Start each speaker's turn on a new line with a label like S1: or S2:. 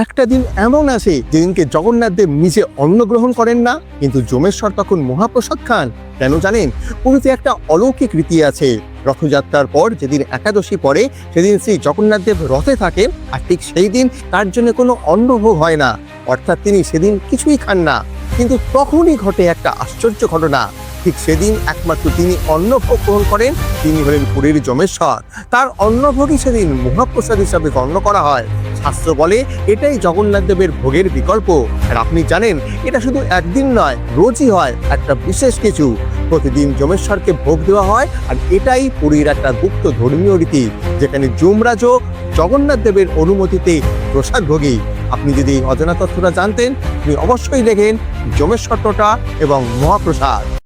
S1: একটা দিন এমন আসে যেদিনকে জগন্নাথ দেব নিজে অন্ন গ্রহণ করেন না, কিন্তু যমেশ্বর তখন মহাপ্রসাদ খান। কেন জানেন? পুরীতে একটা অলৌকিক রীতি আছে। রথযাত্রার পর যেদিন একাদশী পড়ে সেদিন শ্রী জগন্নাথ দেব রথে থাকেন, আর ঠিক সেই দিন তার জন্য কোনো অন্নভোগ হয় না, অর্থাৎ তিনি সেদিন কিছুই খান না। কিন্তু তখনই ঘটে একটা আশ্চর্য ঘটনা। ঠিক সেদিন একমাত্র তিনি অন্নভোগ গ্রহণ করেন, তিনি হলেন পুরীর যমেশ্বর। তার অন্নভোগই সেদিন মহাপ্রসাদ হিসাবে গণ্য করা হয়। শাস্ত্র বলে এটাই জগন্নাথ দেবের ভোগের বিকল্প। আর আপনি জানেন, এটা শুধু একদিন নয়, রোজই হয় একটা বিশেষ কিছু। প্রতিদিন যমেশ্বরকে ভোগ দেওয়া হয়, আর এটাই পুরীর একটা গুপ্ত ধর্মীয় রীতি, যেখানে যমরাজও জগন্নাথ দেবের অনুমতিতে প্রসাদ ভোগী। আপনি যদি এই অজানা তথ্যটা জানতেন, আপনি অবশ্যই দেখেন যমেশ্বর টোটা এবং মহাপ্রসাদ।